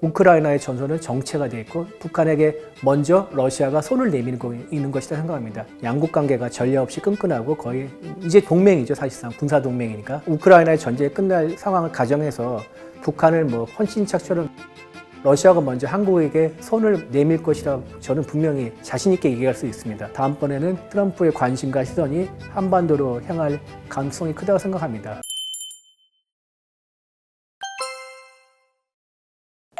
우크라이나의 전선은 정체가 돼 있고 북한에게 먼저 러시아가 손을 내밀고 있는 것이다 생각합니다. 양국 관계가 전례 없이 끈끈하고 거의 이제 동맹이죠. 사실상 군사 동맹이니까 우크라이나의 전쟁이 끝날 상황을 가정해서 북한을 헌신착처럼 러시아가 먼저 한국에게 손을 내밀 것이라 저는 분명히 자신 있게 얘기할 수 있습니다. 다음번에는 트럼프의 관심과 시선이 한반도로 향할 가능성이 크다고 생각합니다.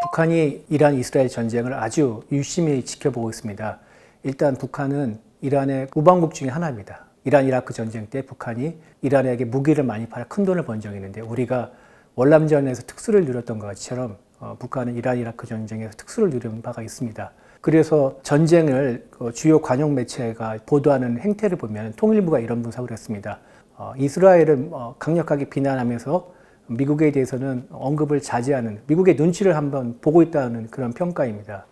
북한이 이란 이스라엘 전쟁을 아주 유심히 지켜보고 있습니다. 일단 북한은 이란의 우방국 중에 하나입니다. 이란 이라크 전쟁 때 북한이 이란에게 무기를 많이 팔아 큰 돈을 번 적이 있는데 우리가 월남전에서 특수를 누렸던 것처럼 북한은 이란 이라크 전쟁에서 특수를 누린 바가 있습니다. 그래서 전쟁을 주요 관영 매체가 보도하는 행태를 보면 통일부가 이런 분석을 했습니다. 이스라엘을 강력하게 비난하면서 미국에 대해서는 언급을 자제하는, 미국의 눈치를 한번 보고 있다는 그런 평가입니다.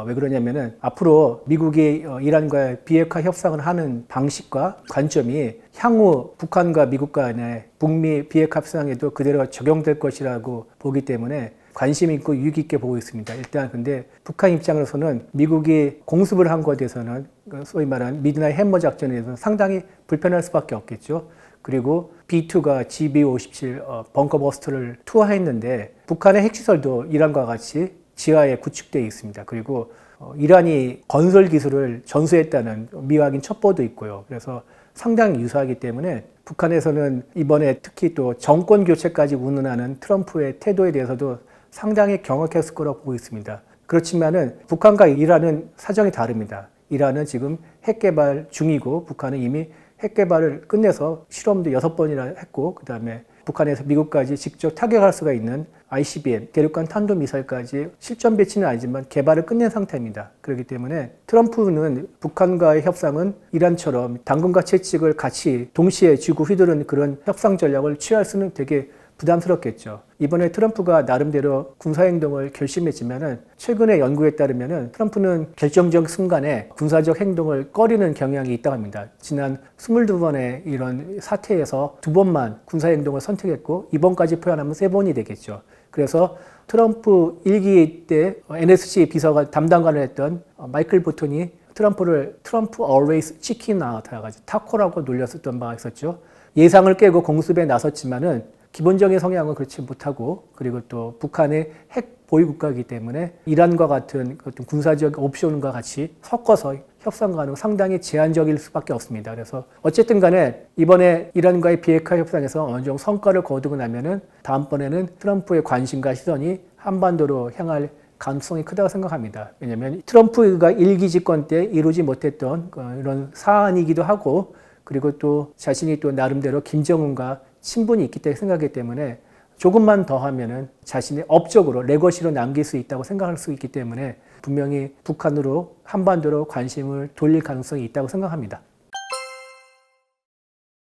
왜 그러냐면은 앞으로 미국이 이란과의 비핵화 협상을 하는 방식과 관점이 향후 북한과 미국 간의 북미 비핵화 협상에도 그대로 적용될 것이라고 보기 때문에 관심 있고 유익 있게 보고 있습니다. 일단 근데 북한 입장으로서는 미국이 공습을 한 것에 대해서는 소위 말하는 미드나잇 해머 작전에 대해서는 상당히 불편할 수밖에 없겠죠. 그리고 B2가 GB-57 벙커버스터를 투하했는데 북한의 핵시설도 이란과 같이 지하에 구축되어 있습니다. 그리고 이란이 건설 기술을 전수했다는 미확인 첩보도 있고요. 그래서 상당히 유사하기 때문에 북한에서는 이번에 특히 또 정권 교체까지 운운하는 트럼프의 태도에 대해서도 상당히 경악했을 거라고 보고 있습니다. 그렇지만은 북한과 이란은 사정이 다릅니다. 이란은 지금 핵 개발 중이고 북한은 이미 핵 개발을 끝내서 실험도 6번이나 했고 그 다음에 북한에서 미국까지 직접 타격할 수가 있는 ICBM, 대륙간 탄도미사일까지 실전 배치는 아니지만 개발을 끝낸 상태입니다. 그렇기 때문에 트럼프는 북한과의 협상은 이란처럼 당근과 채찍을 같이 동시에 쥐고 휘두르는 그런 협상 전략을 취할 수는 되게 부담스럽겠죠. 이번에 트럼프가 나름대로 군사행동을 결심했지만은 최근의 연구에 따르면은 트럼프는 결정적 순간에 군사적 행동을 꺼리는 경향이 있다고 합니다. 지난 22번의 이런 사태에서 2번만 군사행동을 선택했고 이번까지 표현하면 3번이 되겠죠. 그래서 트럼프 1기 때 NSC 비서관 담당관을 했던 마이클 보톤이 트럼프 always chicken out 해가지고 타코라고 놀렸었던 바가 있었죠. 예상을 깨고 공습에 나섰지만은 기본적인 성향은 그렇지 못하고 그리고 또 북한의 핵 보유국가이기 때문에 이란과 같은 어떤 군사적 옵션과 같이 섞어서 협상 가능 상당히 제한적일 수밖에 없습니다. 그래서 어쨌든 간에 이번에 이란과의 비핵화 협상에서 어느 정도 성과를 거두고 나면은 다음번에는 트럼프의 관심과 시선이 한반도로 향할 가능성이 크다고 생각합니다. 왜냐하면 트럼프가 1기 집권 때 이루지 못했던 이런 사안이기도 하고 그리고 또 자신이 또 나름대로 김정은과 친분이 있기 때문에 생각하기 때문에 조금만 더 하면은 자신의 업적으로 레거시로 남길 수 있다고 생각할 수 있기 때문에 분명히 북한으로 한반도로 관심을 돌릴 가능성이 있다고 생각합니다.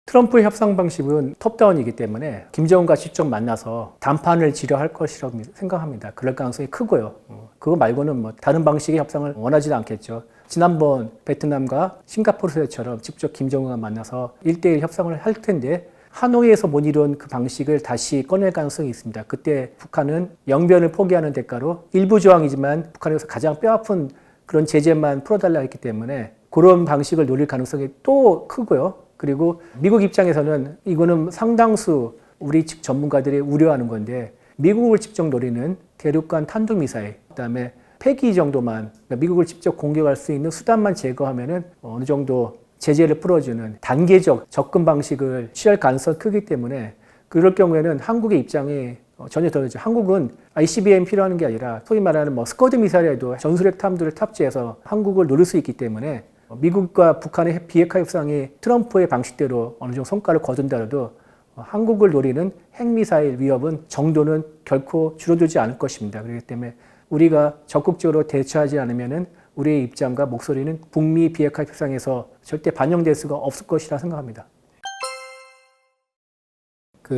트럼프의 협상 방식은 톱다운이기 때문에 김정은과 직접 만나서 담판을 지려할 것이라고 생각합니다. 그럴 가능성이 크고요. 그거 말고는 다른 방식의 협상을 원하지도 않겠죠. 지난번 베트남과 싱가포르처럼 직접 김정은과 만나서 1대1 협상을 할 텐데 하노이에서 못 이룬 그 방식을 다시 꺼낼 가능성이 있습니다. 그때 북한은 영변을 포기하는 대가로 일부 조항이지만 북한에서 가장 뼈아픈 그런 제재만 풀어달라 했기 때문에 그런 방식을 노릴 가능성이 또 크고요. 그리고 미국 입장에서는 이거는 상당수 우리 측 전문가들이 우려하는 건데 미국을 직접 노리는 대륙간 탄도미사일, 그다음에 폐기 정도만 그러니까 미국을 직접 공격할 수 있는 수단만 제거하면은 어느 정도 제재를 풀어주는 단계적 접근 방식을 취할 가능성이 크기 때문에 그럴 경우에는 한국의 입장이 전혀 다르죠. 한국은 ICBM 필요한 게 아니라 소위 말하는 스커드 미사일에도 전술핵 탐도를 탑재해서 한국을 노릴 수 있기 때문에 미국과 북한의 비핵화 협상이 트럼프의 방식대로 어느 정도 성과를 거둔다라도 한국을 노리는 핵미사일 위협은 정도는 결코 줄어들지 않을 것입니다. 그렇기 때문에 우리가 적극적으로 대처하지 않으면은 우리의 입장과 목소리는 북미 비핵화 협상에서 절대 반영될 수가 없을 것이라 생각합니다.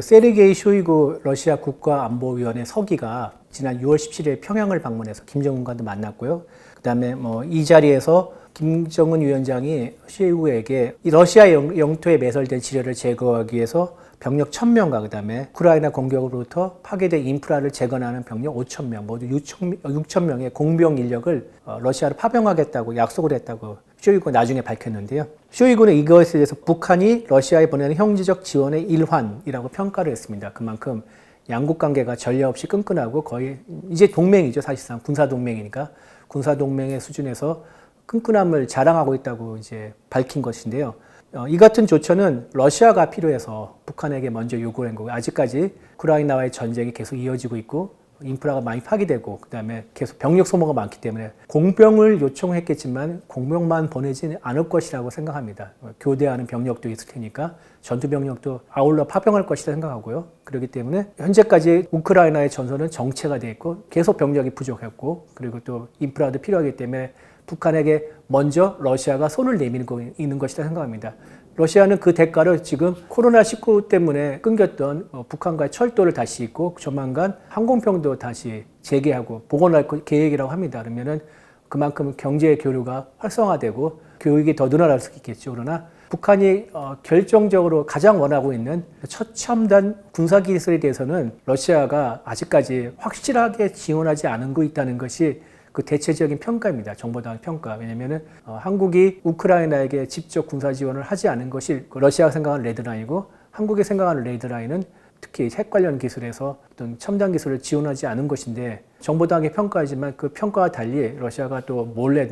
세르게이 쇼이구 러시아 국가안보위원회 서기가 지난 6월 17일 평양을 방문해서 김정은과도 만났고요. 그다음에 이 자리에서 김정은 위원장이 쇼이구에게 러시아 영토에 매설된 지뢰를 제거하기 위해서 병력 1,000명과 그다음에 우크라이나 공격으로부터 파괴된 인프라를 재건하는 병력 5,000명, 모두 6,000명의 공병 인력을 러시아로 파병하겠다고 약속을 했다고 쇼이구가 나중에 밝혔는데요. 쇼이구는 이것에 대해서 북한이 러시아에 보내는 형제적 지원의 일환이라고 평가를 했습니다. 그만큼 양국 관계가 전례 없이 끈끈하고 거의 이제 동맹이죠. 사실상 군사 동맹이니까 군사 동맹의 수준에서 끈끈함을 자랑하고 있다고 이제 밝힌 것인데요. 이 같은 조처는 러시아가 필요해서 북한에게 먼저 요구를 한 거고 아직까지 우크라이나와의 전쟁이 계속 이어지고 있고 인프라가 많이 파괴되고 그다음에 계속 병력 소모가 많기 때문에 공병을 요청했겠지만 공병만 보내지는 않을 것이라고 생각합니다. 교대하는 병력도 있을 테니까 전투 병력도 아울러 파병할 것이라 생각하고요. 그렇기 때문에 현재까지 우크라이나의 전선은 정체가 돼 있고 계속 병력이 부족했고 그리고 또 인프라도 필요하기 때문에 북한에게 먼저 러시아가 손을 내밀고 있는 것이라 생각합니다. 러시아는 그 대가를 지금 코로나19 때문에 끊겼던 북한과의 철도를 다시 잇고 조만간 항공편도 다시 재개하고 복원할 계획이라고 합니다. 그러면은 그만큼 경제 교류가 활성화되고 교육이 더 늘어날 수 있겠죠. 그러나 북한이 결정적으로 가장 원하고 있는 최첨단 군사기술에 대해서는 러시아가 아직까지 확실하게 지원하지 않은 거 있다는 것이 그 대체적인 평가입니다. 정보당 평가. 왜냐면은 한국이 우크라이나에게 직접 군사 지원을 하지 않은 것이 러시아가 생각하는 레드라인이고 한국이 생각하는 레드라인은 특히 핵 관련 기술에서 어떤 첨단 기술을 지원하지 않은 것인데 정보당의 평가이지만 그 평가와 달리 러시아가 또 몰래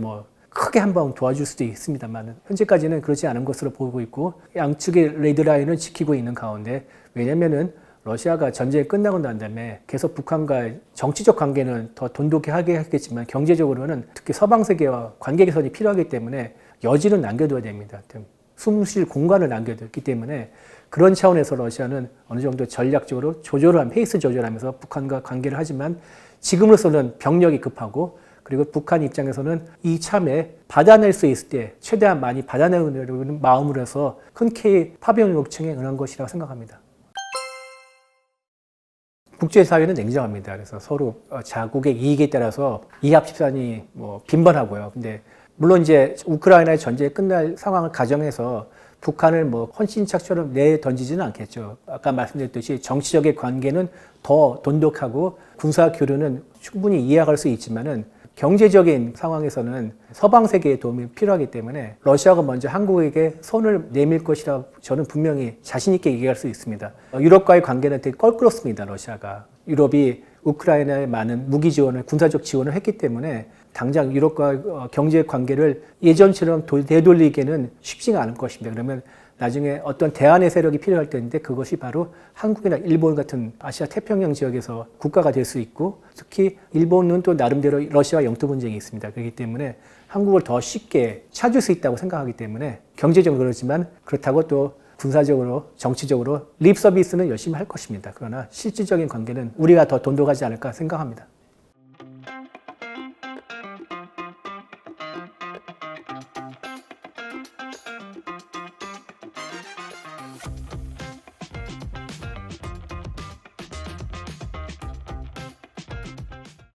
크게 한번 도와줄 수도 있습니다만 현재까지는 그렇지 않은 것으로 보고 있고 양측의 레드라인을 지키고 있는 가운데 왜냐면은 러시아가 전쟁이 끝나고 난 다음에 계속 북한과 정치적 관계는 더 돈독하게 하겠지만 경제적으로는 특히 서방 세계와 관계 개선이 필요하기 때문에 여지는 남겨둬야 됩니다. 숨 쉴 공간을 남겨뒀기 때문에 그런 차원에서 러시아는 어느 정도 전략적으로 페이스 조절하면서 북한과 관계를 하지만 지금으로서는 병력이 급하고 그리고 북한 입장에서는 이 참에 받아낼 수 있을 때 최대한 많이 받아내려는 마음으로 해서 흔쾌히 파병 요청에 응한 것이라고 생각합니다. 국제사회는 냉정합니다. 그래서 서로 자국의 이익에 따라서 이합집산이 빈번하고요. 근데 물론 이제 우크라이나의 전쟁이 끝날 상황을 가정해서 북한을 헌신착처럼 내던지지는 않겠죠. 아까 말씀드렸듯이 정치적인 관계는 더 돈독하고 군사 교류는 충분히 이해할 수 있지만은 경제적인 상황에서는 서방 세계의 도움이 필요하기 때문에 러시아가 먼저 한국에게 손을 내밀 것이라 저는 분명히 자신 있게 얘기할 수 있습니다. 유럽과의 관계는 되게 껄끄럽습니다. 러시아가. 유럽이 우크라이나에 많은 무기 지원을 군사적 지원을 했기 때문에 당장 유럽과 경제 관계를 예전처럼 되돌리기는 쉽지가 않을 것입니다. 그러면 나중에 어떤 대안의 세력이 필요할 때인데 그것이 바로 한국이나 일본 같은 아시아 태평양 지역에서 국가가 될 수 있고 특히 일본은 또 나름대로 러시아와 영토 분쟁이 있습니다. 그렇기 때문에 한국을 더 쉽게 찾을 수 있다고 생각하기 때문에 경제적으로 그렇지만 그렇다고 또 군사적으로 정치적으로 립 서비스는 열심히 할 것입니다. 그러나 실질적인 관계는 우리가 더 돈독하지 않을까 생각합니다.